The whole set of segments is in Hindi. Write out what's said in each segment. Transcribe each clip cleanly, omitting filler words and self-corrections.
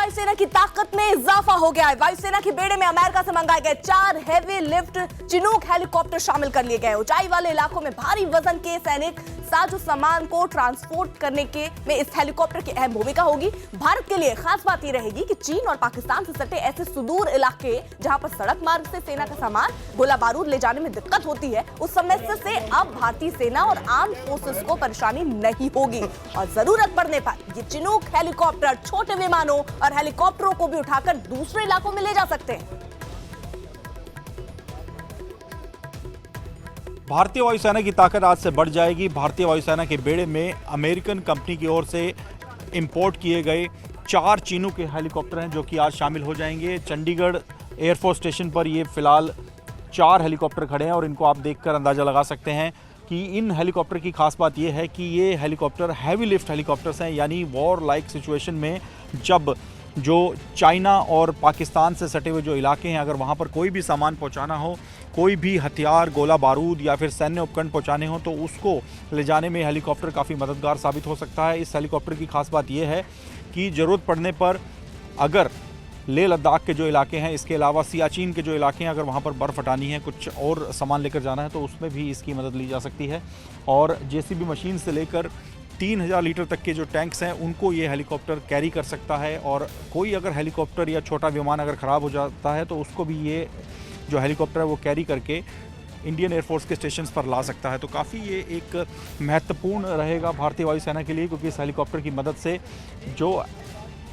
वायुसेना की ताकत में इजाफा हो गया है। वायुसेना के बेड़े में अमेरिका से मंगाए गए 4 हेवी लिफ्ट चिनूक हेलीकॉप्टर शामिल कर लिए गए। ऊंचाई वाले इलाकों में भारी वजन के सैनिक साजो सामान को ट्रांसपोर्ट करने के में इस हेलीकॉप्टर की अहम भूमिका होगी। भारत के लिए खास बात यह रहेगी कि चीन और पाकिस्तान से सटे ऐसे सुदूर इलाके जहां पर सड़क मार्ग से सेना का सामान गोला बारूद ले जाने में दिक्कत होती है, उस समस्या से अब भारतीय सेना और आर्म्ड फोर्सेस को परेशानी नहीं होगी और जरूरत पड़ने पर ये चिनूक हेलीकॉप्टर छोटे विमानों और हेलीकॉप्टरों को भी उठाकर दूसरे इलाकों में ले जा सकते हैं। भारतीय वायुसेना की ताकत आज से बढ़ जाएगी। भारतीय वायुसेना के बेड़े में अमेरिकन कंपनी की ओर से इंपोर्ट किए गए 4 चिनूक के हेलीकॉप्टर हैं जो कि आज शामिल हो जाएंगे। चंडीगढ़ एयरफोर्स स्टेशन पर ये फिलहाल 4 हेलीकॉप्टर खड़े हैं और इनको आप देखकर अंदाजा लगा सकते हैं कि इन हेलीकॉप्टर की खास बात यह है कि ये हेलीकॉप्टर हैवी लिफ्ट हेलीकॉप्टर्स हैं, यानी वॉर लाइक सिचुएशन में जब जो चाइना और पाकिस्तान से सटे हुए जो इलाके हैं, अगर वहाँ पर कोई भी सामान पहुँचाना हो, कोई भी हथियार, गोला बारूद या फिर सैन्य उपकरण पहुँचाने हो तो उसको ले जाने में हेलीकॉप्टर काफ़ी मददगार साबित हो सकता है। इस हेलीकॉप्टर की खास बात यह है कि ज़रूरत पड़ने पर अगर लेह लद्दाख के जो इलाके हैं, इसके अलावा सियाचिन के जो इलाके हैं, अगर वहाँ पर बर्फ़ हटानी है, कुछ और सामान लेकर जाना है तो उसमें भी इसकी मदद ली जा सकती है। और जेसीबी मशीन से लेकर 3000 लीटर तक के जो टैंक्स हैं उनको ये हेलीकॉप्टर कैरी कर सकता है और कोई अगर हेलीकॉप्टर या छोटा विमान अगर ख़राब हो जाता है तो उसको भी ये जो हेलीकॉप्टर है वो कैरी करके इंडियन एयरफोर्स के स्टेशंस पर ला सकता है। तो काफ़ी ये एक महत्वपूर्ण रहेगा भारतीय वायुसेना के लिए, क्योंकि इस हेलीकॉप्टर की मदद से जो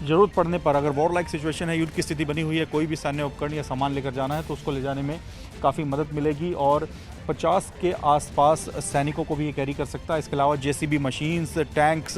ज़रूरत पड़ने पर अगर वॉर लाइक सिचुएशन है, युद्ध की स्थिति बनी हुई है, कोई भी सैन्य उपकरण या सामान लेकर जाना है तो उसको ले जाने में काफ़ी मदद मिलेगी और 50 के आसपास सैनिकों को भी ये कैरी कर सकता है। इसके अलावा जेसीबी मशीन्स, टैंक्स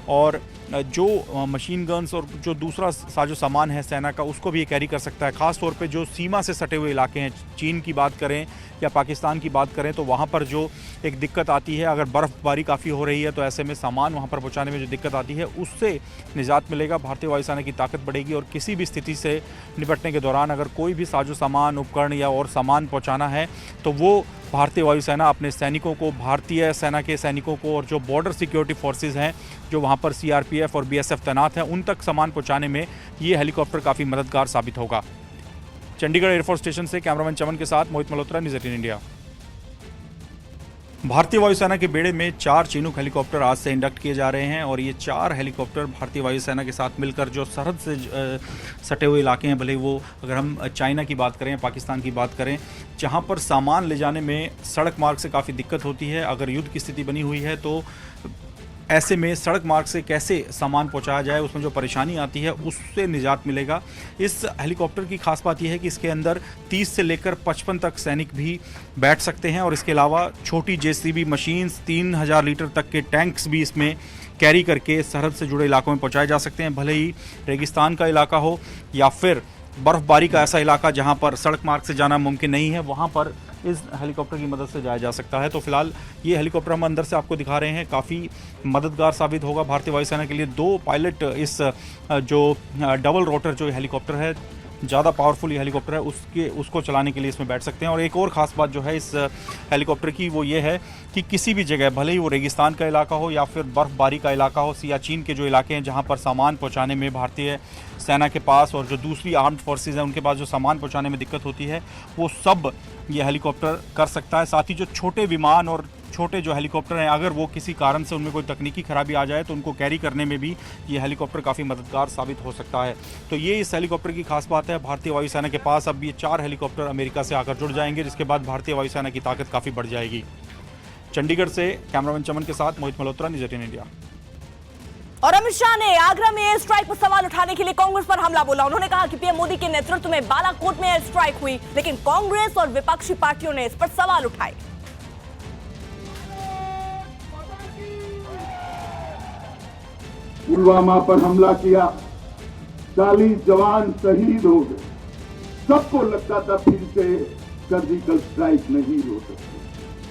और जो मशीन गन्स और जो दूसरा साजो सामान है सेना का उसको भी ये कैरी कर सकता है। ख़ास तौर पे जो सीमा से सटे हुए इलाके हैं, चीन की बात करें या पाकिस्तान की बात करें तो वहाँ पर जो एक दिक्कत आती है, अगर बर्फ़बारी काफ़ी हो रही है तो ऐसे में सामान वहाँ पर पहुँचाने में जो दिक्कत आती है उससे निजात मिलेगा। भारतीय वायुसेना की ताकत बढ़ेगी और किसी भी स्थिति से निपटने के दौरान अगर कोई भी साजो सामान, उपकरण या और सामान पहुँचाना है तो वो भारतीय वायुसेना अपने सैनिकों को, भारतीय सेना के सैनिकों को और जो बॉर्डर सिक्योरिटी फोर्सेस हैं जो वहाँ पर सीआरपीएफ और बीएसएफ तैनात हैं उन तक सामान पहुँचाने में ये हेलीकॉप्टर काफ़ी मददगार साबित होगा। चंडीगढ़ एयरफोर्स स्टेशन से कैमरामैन चमन के साथ मोहित मल्होत्रा, न्यूज़ 18 इंडिया। भारतीय वायुसेना के बेड़े में 4 चिनूक हेलीकॉप्टर आज से इंडक्ट किए जा रहे हैं और ये 4 हेलीकॉप्टर भारतीय वायुसेना के साथ मिलकर जो सरहद से सटे हुए इलाके हैं, भले वो अगर हम चाइना की बात करें, पाकिस्तान की बात करें, जहां पर सामान ले जाने में सड़क मार्ग से काफ़ी दिक्कत होती है, अगर युद्ध की स्थिति बनी हुई है तो ऐसे में सड़क मार्ग से कैसे सामान पहुंचाया जाए, उसमें जो परेशानी आती है उससे निजात मिलेगा। इस हेलीकॉप्टर की खास बात यह है कि इसके अंदर 30 से लेकर 55 तक सैनिक भी बैठ सकते हैं और इसके अलावा छोटी जेसीबी मशीन्स, 3000 लीटर तक के टैंक्स भी इसमें कैरी करके सरहद से जुड़े इलाकों में पहुँचाए जा सकते हैं। भले ही रेगिस्तान का इलाका हो या फिर बर्फ़बारी का ऐसा इलाका जहाँ पर सड़क मार्ग से जाना मुमकिन नहीं है, वहाँ पर इस हेलीकॉप्टर की मदद से जाया जा सकता है। तो फिलहाल ये हेलीकॉप्टर हम अंदर से आपको दिखा रहे हैं, काफ़ी मददगार साबित होगा भारतीय वायुसेना के लिए। 2 पायलट इस जो डबल रोटर जो हेलीकॉप्टर है, ज़्यादा पावरफुल ये हेलीकॉप्टर है, उसको चलाने के लिए इसमें बैठ सकते हैं। और एक और ख़ास बात जो है इस हेलीकॉप्टर की वो ये है कि किसी भी जगह, भले ही वो रेगिस्तान का इलाका हो या फिर बर्फ़बारी का इलाका हो, सियाचिन के जो इलाके हैं जहाँ पर सामान पहुँचाने में भारतीय सेना के पास और जो दूसरी आर्म्ड फोर्सेज हैं उनके पास जो सामान पहुँचाने में दिक्कत होती है, वो सब ये हेलीकॉप्टर कर सकता है। साथ ही जो छोटे विमान और छोटे जो हेलीकॉप्टर हैं, अगर वो किसी कारण से उनमें कोई तकनीकी खराबी आ जाए तो उनको कैरी करने में भी ये हेलीकॉप्टर काफ़ी मददगार साबित हो सकता है। तो ये इस हेलीकॉप्टर की खास बात है। भारतीय वायुसेना के पास अब ये 4 हेलीकॉप्टर अमेरिका से आकर जुड़ जाएंगे, जिसके बाद भारतीय वायुसेना की ताकत काफ़ी बढ़ जाएगी। चंडीगढ़ से कैमरामैन चमन के साथ मोहित मल्होत्रा, न्यूज़ 18 इंडिया। और अमित शाह ने आगरा में एयर स्ट्राइक पर सवाल उठाने के लिए कांग्रेस पर हमला बोला। उन्होंने कहा कि पीएम मोदी के नेतृत्व में बालाकोट में एयर स्ट्राइक हुई, लेकिन कांग्रेस और विपक्षी पार्टियों ने इस पर सवाल उठाए। पुलवामा पर हमला किया, 40 जवान शहीद हो गए। सबको लगता था फिर से सर्जिकल स्ट्राइक नहीं हो सकती।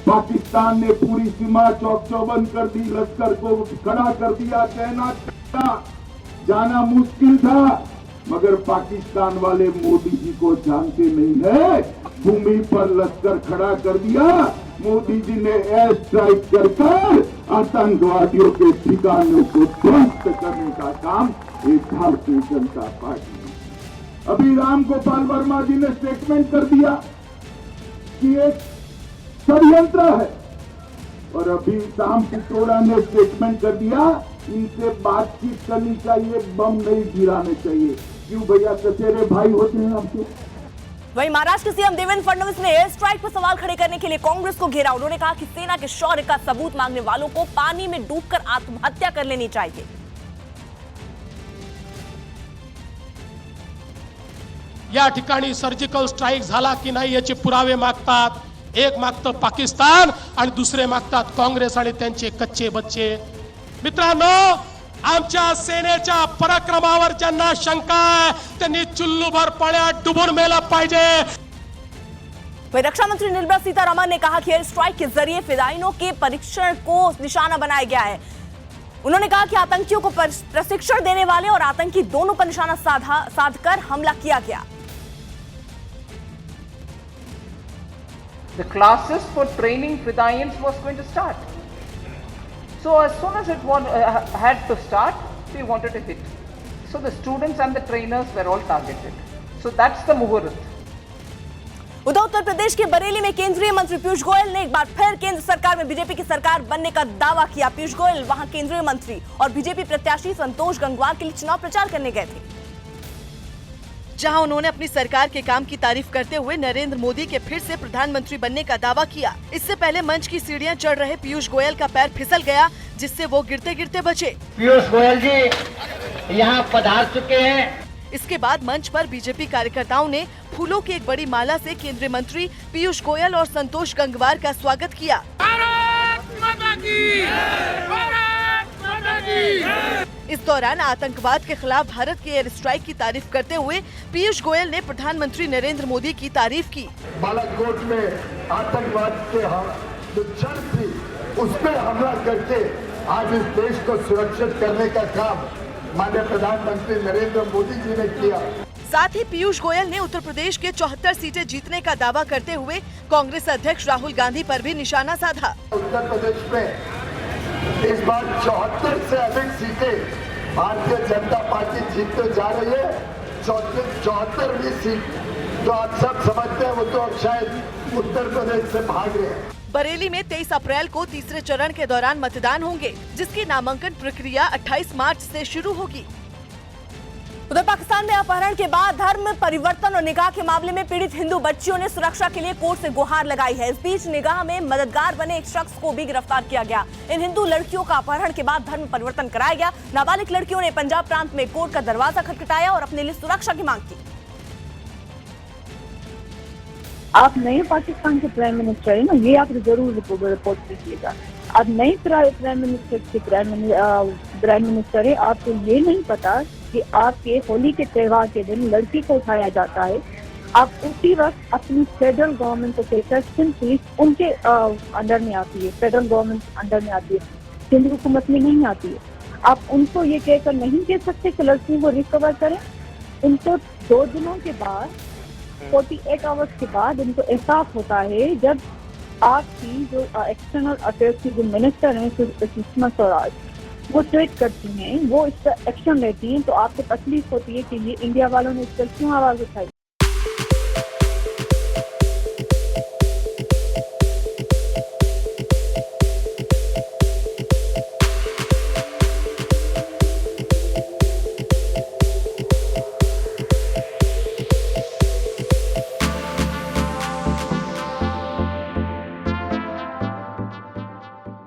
पाकिस्तान ने पूरी सीमा चौक चौबंद कर दी, लश्कर को खड़ा कर दिया, तैनात किया, जाना मुश्किल था, मगर पाकिस्तान वाले मोदी जी को जानते नहीं है। भूमि पर लश्कर खड़ा कर दिया, मोदी जी ने एयर स्ट्राइक कर आतंकवादियों के ठिकानों को ध्वस्त करने का काम एक भारतीय जनता पार्टी। अभी राम गोपाल वर्मा जी ने स्टेटमेंट कर दिया कि एक षड्यंत्र है, और अभी शाम पित्रोड़ा ने स्टेटमेंट कर दिया इनसे बातचीत करनी चाहिए, बम नहीं गिराने चाहिए। क्यों भैया, चचेरे भाई होते हैं आपके। वहीं महाराष्ट्र के सीएम देवेंद्र फडणवीस ने एयर स्ट्राइक पर सवाल खड़े करने के लिए कांग्रेस को घेरा। उन्होंने कहा कि सेना के शौर्य का सबूत मांगने वालों को पानी में डूबकर आत्महत्या कर लेनी चाहिए। या ठिकाणी सर्जिकल स्ट्राईक झाला की नाही याचे पुरावे मागतात। एक मागतं पाकिस्तान आणि दुसरे मागतात काँग्रेस आणि त्यांचे कच्चे बच्चे। मित्रांनो, आमच्या सेनेच्या पराक्रमावर ज्यांना शंका आहे त्यांनी चुल्लूभर पाण्यात डुबून मेलं पाहिजे। वहीं रक्षा मंत्री निर्मला सीतारमण ने कहा कि एयर स्ट्राइक के जरिए फिदायिनों के परीक्षण को निशाना बनाया गया है। उन्होंने कहा कि आतंकियों को प्रशिक्षण देने वाले और आतंकी दोनों पर निशाना साधकर हमला किया गया। The classes for training Fidayins was going to start. So as soon as it had to start, we wanted to hit. So the students and the trainers were all targeted. So that's the muhurat. उधर उत्तर प्रदेश के बरेली में केंद्रीय मंत्री पीयूष गोयल ने एक बार फिर केंद्र सरकार में बीजेपी की सरकार बनने का दावा किया। पीयूष गोयल वहां केंद्रीय मंत्री और बीजेपी प्रत्याशी संतोष गंगवार के लिए चुनाव प्रचार करने गए थे, जहां उन्होंने अपनी सरकार के काम की तारीफ करते हुए नरेंद्र मोदी के फिर से प्रधानमंत्री बनने का दावा किया। इससे पहले मंच की सीढ़ियां चढ़ रहे पीयूष गोयल का पैर फिसल गया, जिससे वो गिरते गिरते बचे। पीयूष गोयल जी यहाँ पधार चुके हैं। इसके बाद मंच पर बीजेपी कार्यकर्ताओं ने फूलों की एक बड़ी माला से केंद्रीय मंत्री पीयूष गोयल और संतोष गंगवार का स्वागत किया। इस दौरान आतंकवाद के खिलाफ भारत के एयर स्ट्राइक की तारीफ करते हुए पीयूष गोयल ने प्रधानमंत्री नरेंद्र मोदी की तारीफ की। बालाकोट में आतंकवाद के जो जड़ थी उस पर हमला करके आज इस देश को सुरक्षित करने का काम माननीय प्रधानमंत्री नरेंद्र मोदी जी ने किया। साथ ही पीयूष गोयल ने उत्तर प्रदेश के 74 सीटें जीतने का दावा करते हुए कांग्रेस अध्यक्ष राहुल गांधी पर भी निशाना साधा। उत्तर प्रदेश में इस बार 74 से अधिक सीटें भारतीय जनता पार्टी जीतने जा रही है। 74वीं सीट तो आप सब समझते हैं, वो तो अब शायद उत्तर प्रदेश से भाग रहे हैं। बरेली में 23 अप्रैल को तीसरे चरण के दौरान मतदान होंगे, जिसकी नामांकन प्रक्रिया 28 मार्च से शुरू होगी। उधर पाकिस्तान में अपहरण के बाद धर्म परिवर्तन और निकाह के मामले में पीड़ित हिंदू बच्चियों ने सुरक्षा के लिए कोर्ट से गुहार लगाई है। इस बीच निकाह में मददगार बने एक शख्स को भी गिरफ्तार किया गया। इन हिंदू लड़कियों का अपहरण के बाद धर्म परिवर्तन कराया गया। नाबालिग लड़कियों ने पंजाब प्रांत में कोर्ट का दरवाजा खटखटाया और अपने लिए सुरक्षा की मांग की। आप नए पाकिस्तान के प्राइम मिनिस्टर है ना, ये आप जरूर रिपोर्ट कीजिएगा। आप नए प्राइम मिनिस्टर है, आपको ये नहीं पता कि आपके होली के त्योहार के दिन लड़की को उठाया जाता है। आप उसी वक्त अपनी फेडरल गवर्नमेंट को कहकर सिंध पुलिस उनके अंडर में आती है, फेडरल गवर्नमेंट अंडर में आती है, सिंध हुकूमत में नहीं आती है। आप उनको ये कहकर नहीं कह सकते कि लड़कियों को रिकवर करें। उनको 2 दिनों के बाद 48 आवर्स के बाद इनको एहसास होता है, जब आपकी जो एक्सटर्नल अफेयर्स की जो मिनिस्टर हैं सुषमा स्वराज, वो ट्वीट करती हैं, वो इस पर एक्शन लेती हैं, तो आपको तकलीफ होती है कि ये इंडिया वालों ने इस पर क्यों आवाज उठाई।